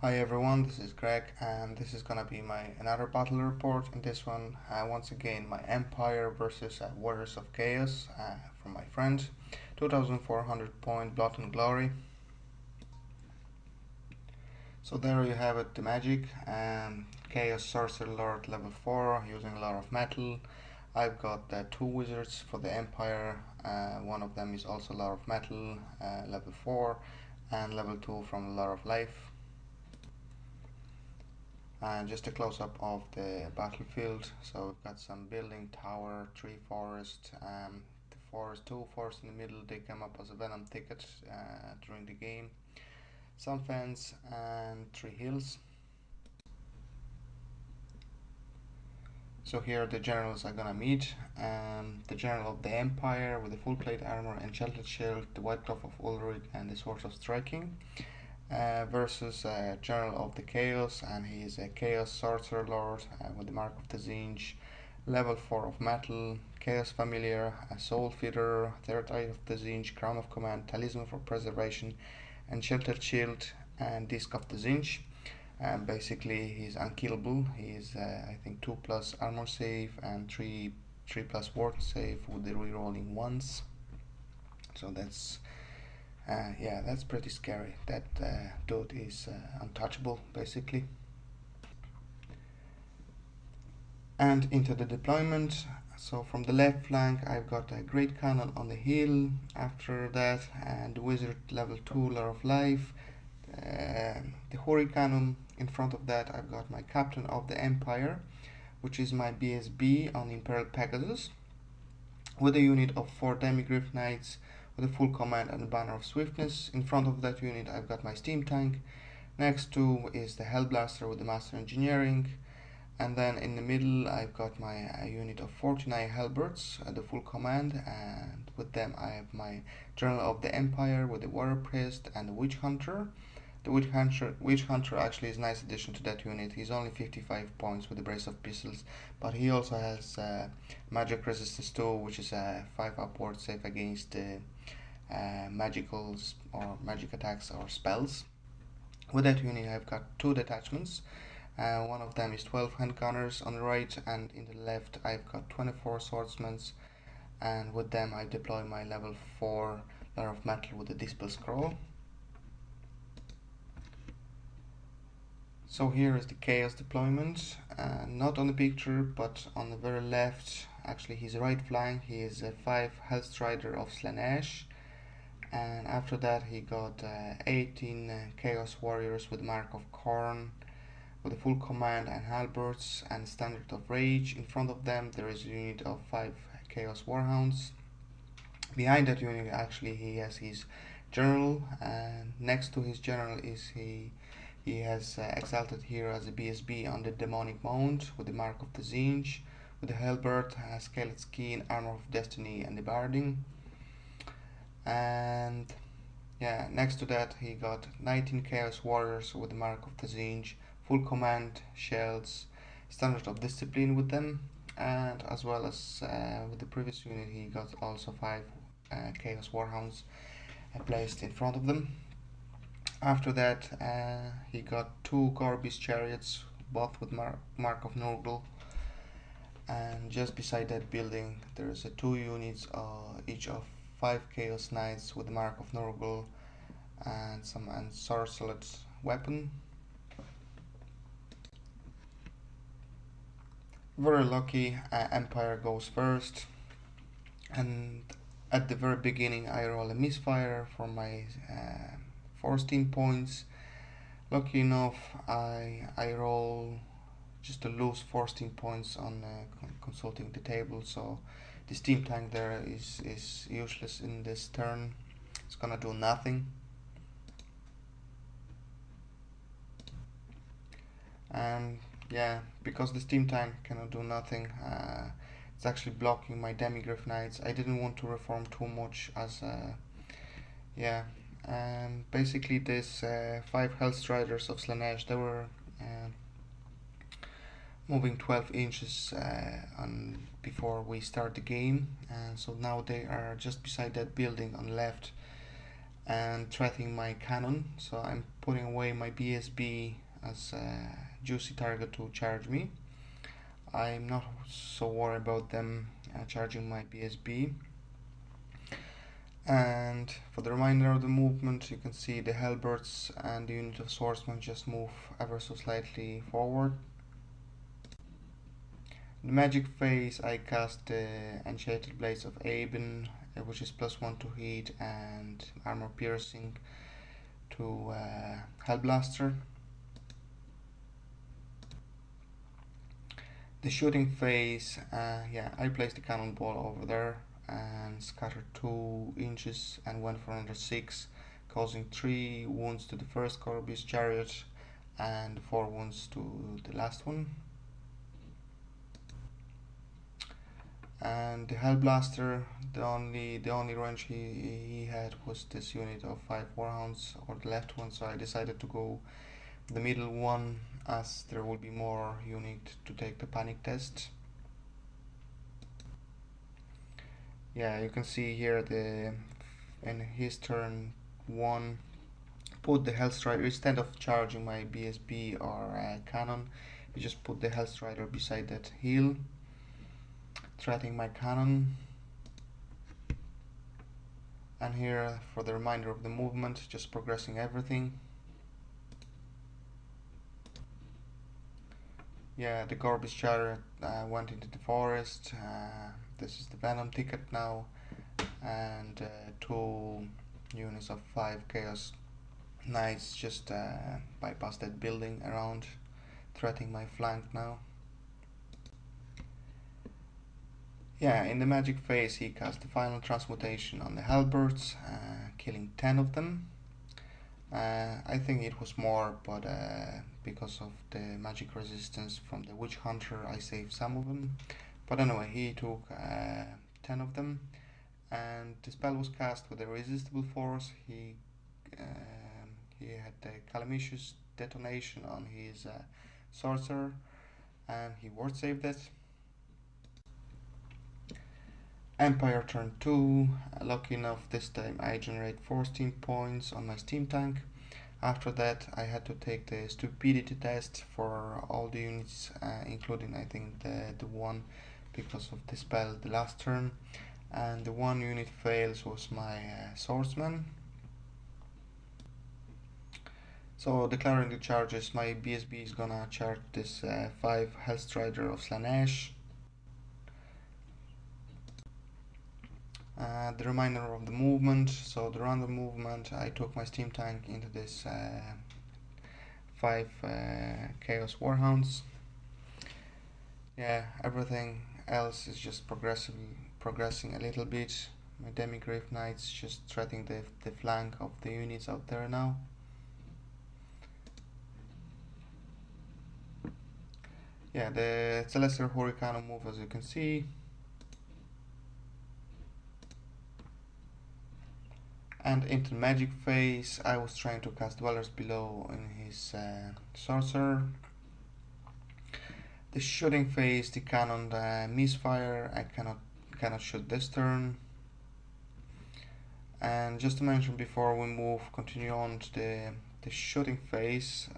Hi everyone, this is Greg and this is gonna be my another battle report. In this one, once again my Empire versus Warriors of Chaos from my friends. 2400 point Blood and Glory. So there you have it, the magic. Chaos Sorcerer Lord level 4 using a lot of metal. I've got two wizards for the Empire. One of them is also a lot of metal, level 4, and level 2 from a lot of life. And just a close-up of the battlefield. So we've got some building, tower, tree, forest. Two forests in the middle, they come up as a venom thicket during the game. Some fence and 3 hills. So here the generals are gonna meet. The general of the Empire with the full plate armor, enchanted shield, the white cloth of Ulrich, and the sword of striking. Versus General of the Chaos, and he is a Chaos Sorcerer Lord with the Mark of the Tzeentch, level 4 of metal, Chaos Familiar, a Soul Feeder, Third Eye of the Tzeentch, Crown of Command, Talisman for Preservation, Enchanted Shield, and Disc of the Tzeentch. Basically he's unkillable. He is I think 2+ armor save and 3+ ward save with the rerolling ones. So that's that's pretty scary. That dude is untouchable basically. And into the deployment. So from the left flank I've got a Great Cannon on the hill. After that the wizard level 2, Lord of Life. The Hurricane. In front of that I've got my Captain of the Empire, which is my BSB on Imperial Pegasus, with a unit of 4 Demigryph Knights with a full command and banner of swiftness. In front of that unit I've got my steam tank. Next to is the Hellblaster with the master engineering, and then in the middle I've got my unit of 49 Hellbirds at the full command, and with them I have my General of the Empire with the Warrior Priest and the Witch Hunter. The Witch Hunter actually is a nice addition to that unit. He's only 55 points with the Brace of Pistols, but he also has magic resistance 2, which is a 5 upward save against magicals or magic attacks or spells. With that unit I've got 2 detachments. One of them is 12 handgunners on the right, and in the left I've got 24 swordsmen, and with them I deploy my level 4 Layer of Metal with the Dispel Scroll. So here is the Chaos deployment, not on the picture but on the very left, actually his right flank. He is a 5 Hellstrider of Slaanesh, and after that he got 18 Chaos Warriors with Mark of Khorne with a full command and halberds and Standard of Rage. In front of them there is a unit of 5 Chaos Warhounds. Behind that unit actually he has his general, and next to his general is he has exalted here as a BSB on the Demonic Mount with the Mark of the Tzeentch, with the Halberd, Scaled Skin, Armor of Destiny, and the Barding. And next to that he got 19 Chaos Warriors with the Mark of the Tzeentch, full command, shells, Standard of Discipline with them, and as well as with the previous unit he got also 5 Chaos Warhounds placed in front of them. After that he got 2 Gorbis Chariots, both with Mark of Nurgle, and just beside that building there's 2 units each of 5 Chaos Knights with the Mark of Nurgle and some ensorcelled weapon. Very lucky, Empire goes first, and at the very beginning I roll a misfire for my 14 points. Lucky enough I roll just to lose 14 points on consulting the table, so the steam tank there is useless in this turn. It's gonna do nothing. And because the steam tank cannot do nothing, it's actually blocking my Demigryph Knights. I didn't want to reform too much as basically this 5 Hellstriders of Slaanesh, they were moving 12 inches before we start the game, and so now they are just beside that building on the left and threatening my cannon. So I'm putting away my BSB as a juicy target to charge me. I'm not so worried about them charging my BSB. And for the remainder of the movement, you can see the halberds and the unit of swordsmen just move ever so slightly forward. In the magic phase, I cast the Enchanted Blades of Aben, which is +1 to hit and armor piercing to Hellblaster. The shooting phase, I placed the cannonball over there and scattered 2 inches and went for another 6, causing 3 wounds to the first Corby's chariot and 4 wounds to the last one. And the Hellblaster, the only range he had was this unit of 5 Warhounds, or the left one, so I decided to go the middle one as there will be more unit to take the panic test. Yeah, you can see here in his turn 1, put the Hellstrider instead of charging my BSB or cannon. You just put the Hellstrider beside that hill, threatening my cannon. And here for the remainder of the movement, just progressing everything. Yeah, the Corby's chariot went into the forest. This is the Venom ticket now, and 2 units of 5 Chaos Knights just bypassed that building around, threatening my flank now. Yeah, in the magic phase he cast the final transmutation on the halberds, killing 10 of them. I think it was more, but because of the magic resistance from the Witch Hunter I saved some of them. But anyway, he took 10 of them, and the spell was cast with a resistible force. He had the Calamicious detonation on his sorcerer, and he ward saved it. Empire turn 2, lucky enough this time I generate 14 points on my steam tank. After that I had to take the stupidity test for all the units, including I think the one because of the spell the last turn, and the one unit fails was my swordsman. So declaring the charges, my BSB is gonna charge this 5 Hellstrider of Slaanesh. The remainder of the movement, so the random movement, I took my steam tank into this 5 Chaos Warhounds. Yeah, everything else is just progressing a little bit. My Demigrave Knights just threatening the flank of the units out there now. Yeah, the Celestial Hurricane move, as you can see. And into the magic phase, I was trying to cast Dwellers Below in his sorcerer. The shooting phase, the cannon misfire. I cannot shoot this turn. And just to mention before we continue on to the shooting phase,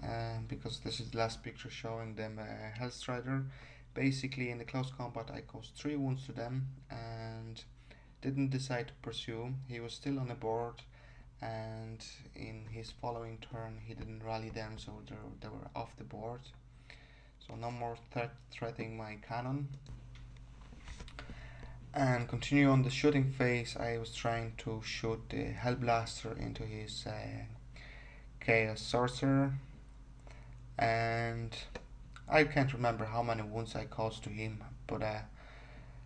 because this is the last picture showing them Hellstrider. Basically, in the close combat, I caused 3 wounds to them and didn't decide to pursue. He was still on the board, and in his following turn he didn't rally them, so they were off the board. So no more threatening my cannon. And continue on the shooting phase, I was trying to shoot the Hellblaster into his Chaos Sorcerer, and I can't remember how many wounds I caused to him, but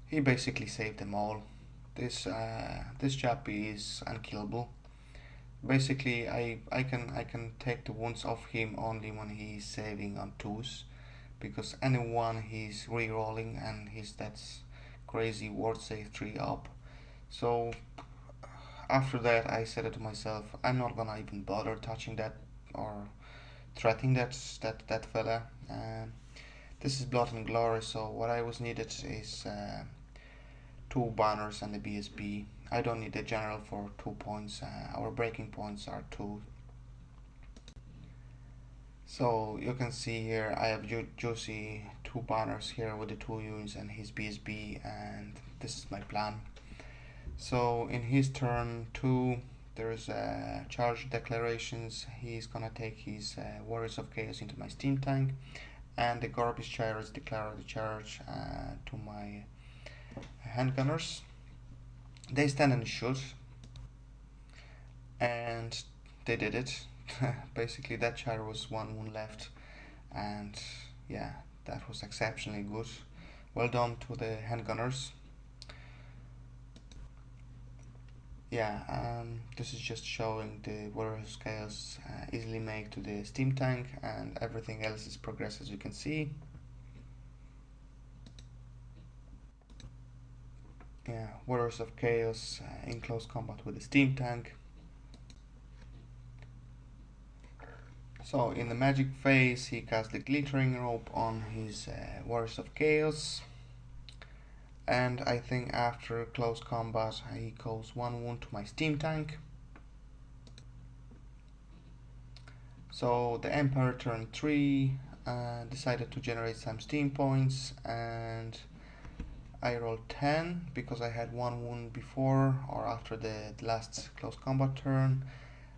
he basically saved them all. This chap is unkillable. Basically, I can take the wounds off him only when he's saving on 2s, because anyone he's re-rolling and his that's crazy ward save 3 up. So after that I said it to myself, I'm not gonna even bother touching that or threatening that fella. This is Blood and Glory, so what I was needed is 2 banners and a BSB. I don't need a general for 2 points. Our breaking points are 2. So you can see here I have Juicy two banners here with the two units and his BSB, and this is my plan. So in his turn 2 there's charge declarations. He's gonna take his Warriors of Chaos into my steam tank, and the Gorbis Gyres declare the charge to my handgunners. They stand and shoot, and they did it. Basically that gyre was 1 wound left, and yeah, that was exceptionally good. Well done to the handgunners. Yeah, this is just showing the Warriors of Chaos easily make to the steam tank, and everything else is progress, as you can see. Yeah, Warriors of Chaos in close combat with the steam tank. So in the magic phase he cast the Glittering Robe on his Warriors of Chaos, and I think after close combat he caused 1 wound to my steam tank. So the Empire turn 3 decided to generate some steam points, and I rolled 10 because I had 1 wound before or after the last close combat turn.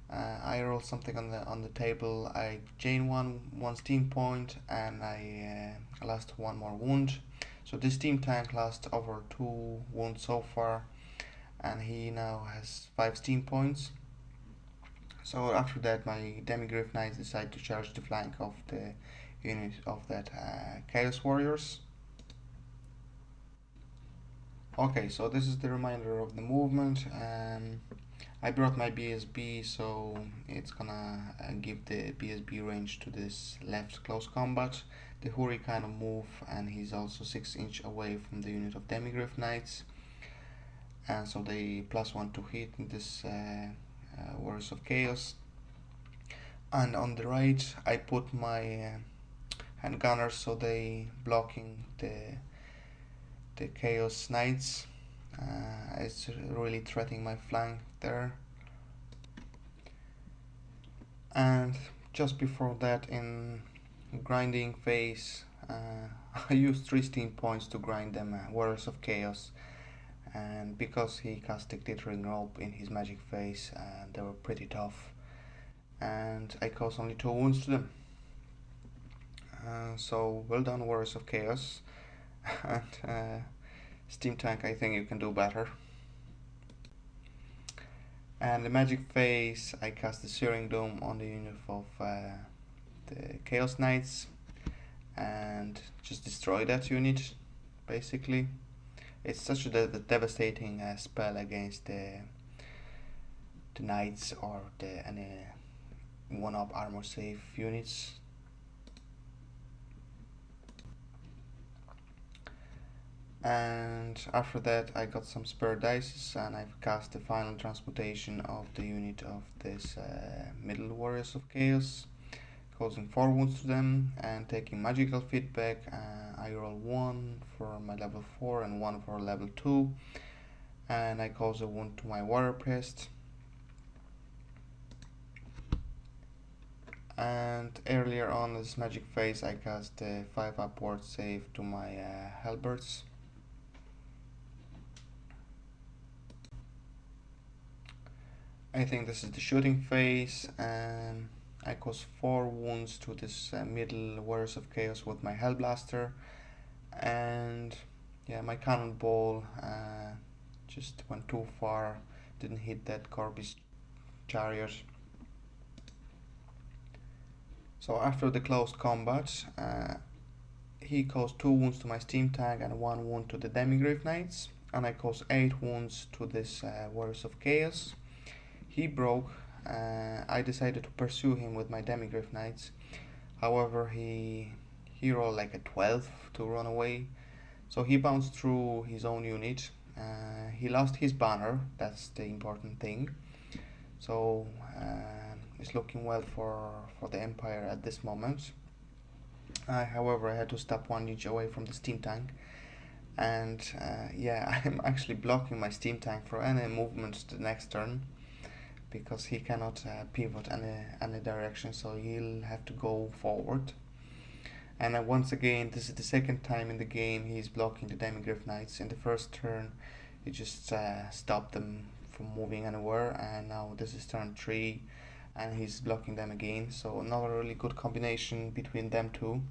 I rolled something on the table. I gained one steam point, and I lost 1 more wound. So this steam tank lost over 2 wounds so far, and he now has 5 steam points. So after that my Demigryph Knights decide to charge the flank of the unit of that Chaos Warriors. Okay, so this is the reminder of the movement. I brought my BSB, so it's gonna give the BSB range to this left close combat. The Huri kind of move, and he's also 6 inch away from the unit of Demigryph Knights, and so they +1 to hit in this Warriors of Chaos. And on the right I put my handgunners, so they blocking the Chaos Knights. It's really threatening my flank there. And just before that, in grinding phase, I used 3 steam points to grind them Warriors of Chaos, and because he cast the Glittering Robe in his magic phase, they were pretty tough, and I caused only 2 wounds to them. So well done, Warriors of Chaos. And steam tank, I think you can do better. And the magic phase, I cast the Searing Dome on the unit of the Chaos Knights and just destroy that unit, basically. It's such a devastating spell against the Knights or any 1-up armor safe units. And after that I got some spare dice, and I've cast the final transmutation of the unit of this middle Warriors of Chaos, causing 4 wounds to them and taking magical feedback. I roll 1 for my level 4 and 1 for level 2, and I cause a wound to my Warrior Priest. And earlier on this magic phase I cast a 5 upward save to my Halberds. I think this is the shooting phase, and I caused 4 wounds to this middle Warriors of Chaos with my Hellblaster, and yeah, my cannonball just went too far, didn't hit that Gorbis chariot. So after the close combat, he caused 2 wounds to my steam tank and 1 wound to the Demigryph Knights, and I caused 8 wounds to this Warriors of Chaos. He broke. I decided to pursue him with my Demigryph Knights. However, he rolled like a 12 to run away, so he bounced through his own unit. He lost his banner, that's the important thing. So it's looking well for the Empire at this moment. However, I had to stop 1 inch away from the steam tank, and yeah, I'm actually blocking my steam tank for any movement the next turn. because he cannot pivot any direction, so he'll have to go forward. And once again, this is the second time in the game he's blocking the Demigryph Knights. In the first turn, he just stopped them from moving anywhere, and now this is turn 3 and he's blocking them again. So another really good combination between them two.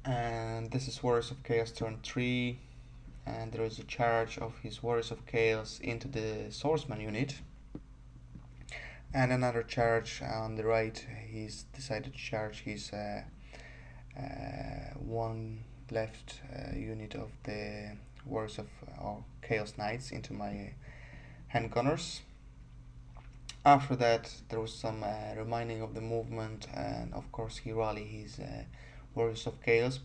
And this is Warriors of Chaos turn 3, and there is a charge of his Warriors of Chaos into the Swordsman unit. And another charge on the right, he's decided to charge his one left unit of the Warriors of Chaos Knights into my handgunners. After that, there was some reminding of the movement, and of course he rallied his Warriors of Chaos,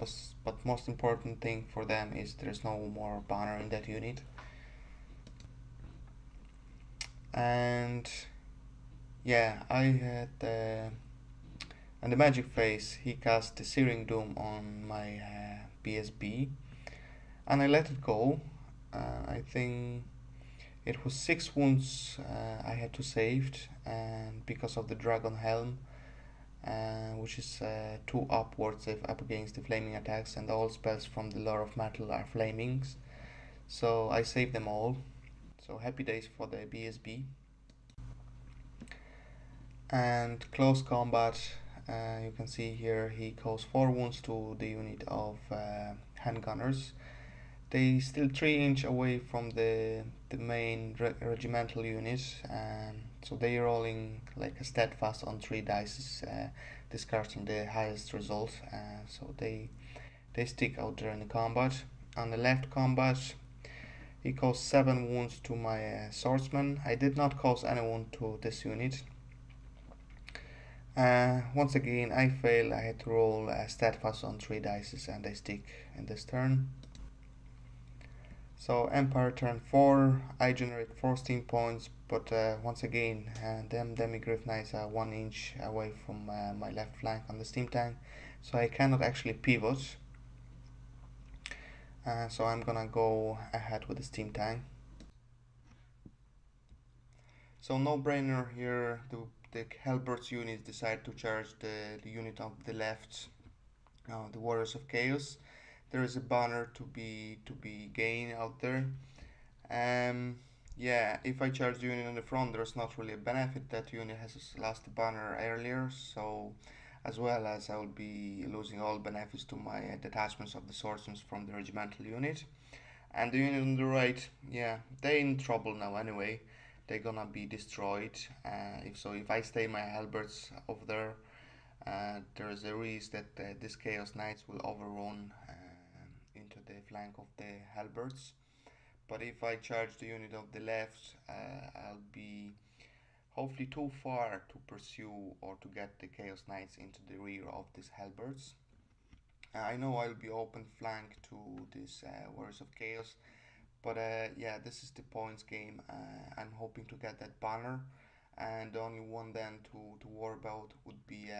but most important thing for them is there's no more banner in that unit. And yeah, I had and the Magic Face, he cast the Searing Doom on my BSB, and I let it go. I think it was 6 wounds I had to save, and because of the Dragon Helm, which is 2 upwards if up against the flaming attacks, and all spells from the Lore of Metal are flamings, so I saved them all. So happy days for the BSB. And close combat, you can see here he caused 4 wounds to the unit of handgunners. They still 3-inch away from the main regimental unit, so they are rolling like a steadfast on 3 dice, discarding the highest result, so they stick out there in the combat. On the left combat, he caused 7 wounds to my swordsman. I did not cause any wound to this unit. Once again I fail. I had to roll steadfast on 3 dice and they stick in this turn. So Empire turn 4, I generate 14 points, but once again them Demigryph Knights are 1 inch away from my left flank on the steam tank, so I cannot actually pivot. So I'm gonna go ahead with the steam tank. So no brainer here, the Halberds unit decide to charge the unit on the left, the Warriors of Chaos. There is a banner to be gained out there. Yeah, if I charge the unit on the front, there's not really a benefit. That unit has lost the banner earlier, so as well as I will be losing all benefits to my detachments of the swordsmen from the regimental unit. And the unit on the right, yeah, they're in trouble now anyway. They're gonna be destroyed. If I stay my halberds over there, there is a risk that this Chaos Knights will overrun into the flank of the halberds. But if I charge the unit of the left, I'll be hopefully too far to pursue or to get the Chaos Knights into the rear of these halberds. I know I'll be open flank to this Warriors of Chaos, but yeah, this is the points game. I'm hoping to get that banner, and the only one then to worry about would be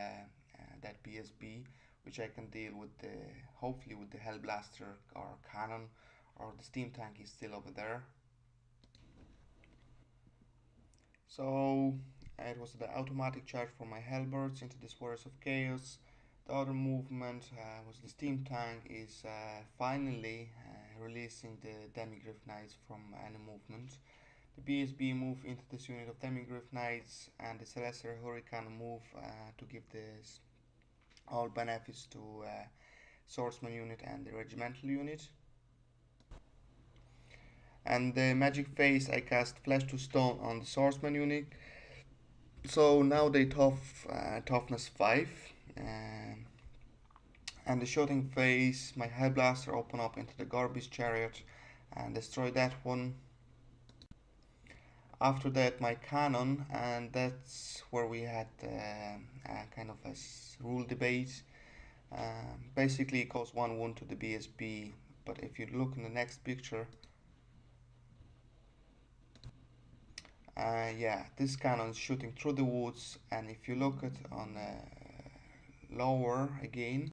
that BSB, which I can deal with hopefully with the Hellblaster or Cannon, or the steam tank is still over there. So it was the automatic charge for my halberds into this Warriors of Chaos. The other movement was the steam tank is finally releasing the Demigryph Knights from any movement. The BSB move into this unit of Demigryph Knights, and the Celestial Hurricane move to give this all benefits to Swordsman unit and the Regimental unit. And the Magic Face, I cast Flesh to Stone on the Swordsman unit. So now they toughness 5. And the Shooting Phase, my Hellblaster open up into the Garbage Chariot and destroy that one. After that my Cannon, and that's where we had kind of a rule debate. Basically it caused 1 wound to the BSB, but if you look in the next picture, yeah, this cannon is shooting through the woods, and if you look at on lower again,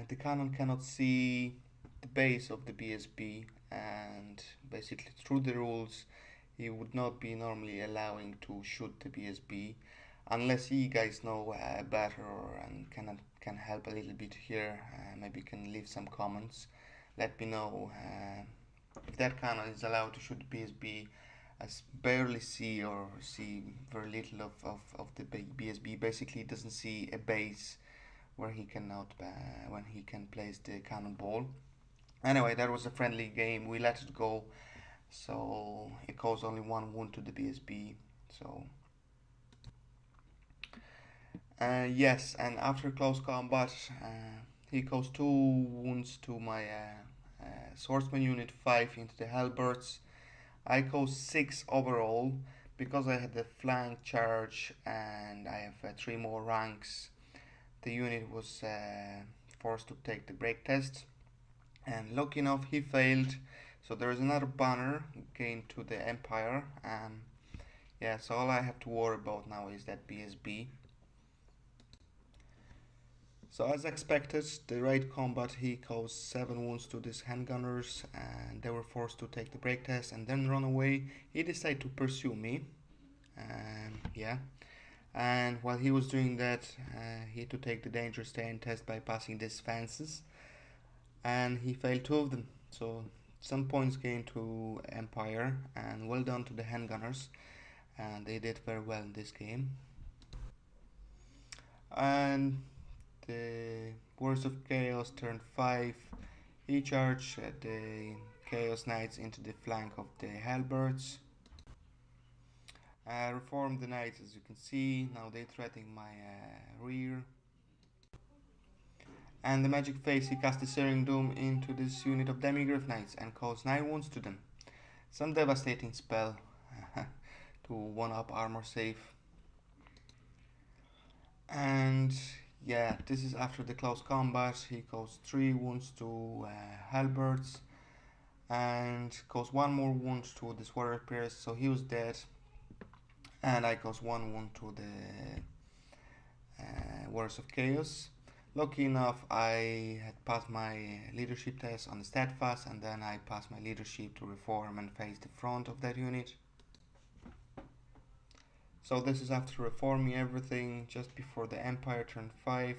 the cannon cannot see the base of the BSB, and basically through the rules he would not be normally allowing to shoot the BSB unless you guys know better and can help a little bit here. Maybe can leave some comments. Let me know if that cannon is allowed to shoot the BSB. I barely see or see very little of the BSB. Basically, it doesn't see a base where he cannot when he can place the cannonball. Anyway, that was a friendly game. We let it go, so it caused only one wound to the BSB. So yes, and after close combat, he caused 2 wounds to my swordsman unit, 5 into the halberds. I caused 6 overall because I had the flank charge and I have 3 more ranks. The unit was forced to take the break test, and lucky enough he failed. So there is another banner gained to the Empire. Yeah, so all I have to worry about now is that BSB. So as expected, the raid combat he caused 7 wounds to these handgunners, and they were forced to take the break test and then run away. He decided to pursue me. Yeah, and while he was doing that, he had to take the dangerous terrain test by passing these fences, and he failed 2 of them. So some points gained to Empire, and well done to the handgunners, and they did very well in this game. And the Warriors of Chaos turn 5. He charged the Chaos Knights into the flank of the Halberds. Reformed the Knights, as you can see. Now they threaten my rear. And the Magic Phase, he cast the Searing Doom into this unit of Demigryph Knights and caused 9 wounds to them. Some devastating spell to 1-up armor save. And yeah, this is after the close combat. He caused 3 wounds to halberds and caused 1 more wound to this warrior pierce, so he was dead. And I caused 1 wound to the Warriors of Chaos. Lucky enough, I had passed my leadership test on the Steadfast, and then I passed my leadership to reform and face the front of that unit. So this is after reforming everything just before the Empire turn 5.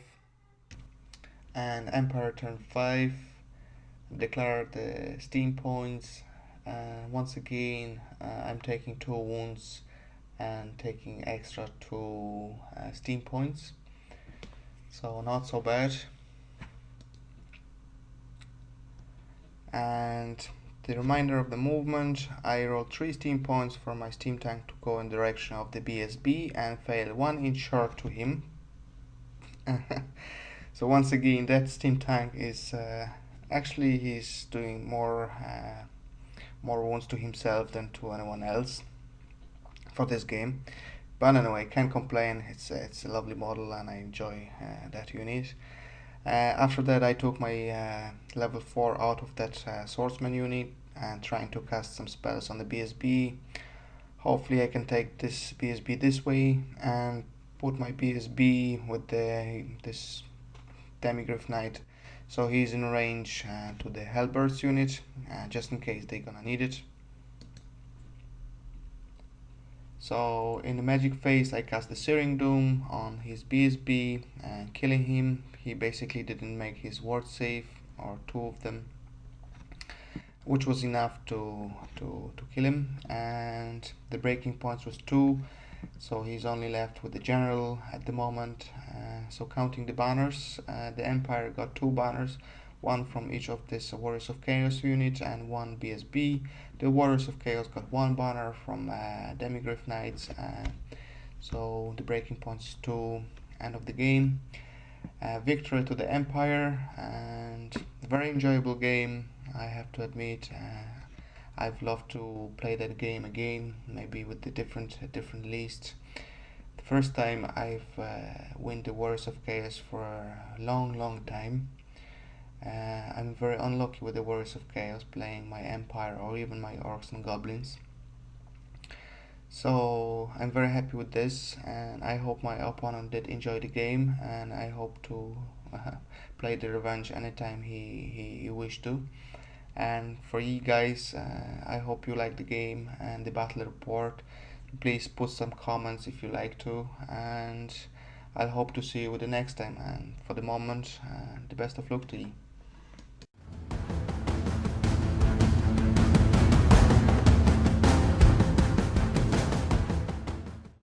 And Empire turn 5 declared the steam points. Once again, I'm taking 2 wounds and taking extra 2 steam points. So not so bad. And the remainder of the movement, I rolled 3 steam points for my steam tank to go in the direction of the BSB and fail 1 inch short to him. So once again, that steam tank is actually he's doing more wounds to himself than to anyone else for this game. But anyway, can't complain. It's a lovely model and I enjoy that unit. After that, I took my level 4 out of that swordsman unit and trying to cast some spells on the BSB. Hopefully I can take this BSB this way and put my BSB with this Demigryph Knight, so he's in range to the Halberds unit, just in case they're gonna need it. So in the magic phase, I cast the Searing Doom on his BSB and killing him. He basically didn't make his ward save, or 2 of them, which was enough to kill him. And the breaking points was 2, so he's only left with the general at the moment. So counting the banners, the Empire got 2 banners, 1 from each of this Warriors of Chaos unit and 1 BSB. The Warriors of Chaos got 1 banner from Demigryph Knights. So the breaking points 2, end of the game. Victory to the Empire, and very enjoyable game, I have to admit. I've loved to play that game again, maybe with the different list. The first time I've won the Warriors of Chaos for a long time. I'm very unlucky with the Warriors of Chaos playing my Empire or even my Orcs and Goblins. So I'm very happy with this, and I hope my opponent did enjoy the game, and I hope to play the revenge anytime he wished to. And for you guys, I hope you like the game and the battle report. Please put some comments if you like to, and I'll hope to see you the next time. And for the moment, the best of luck to you.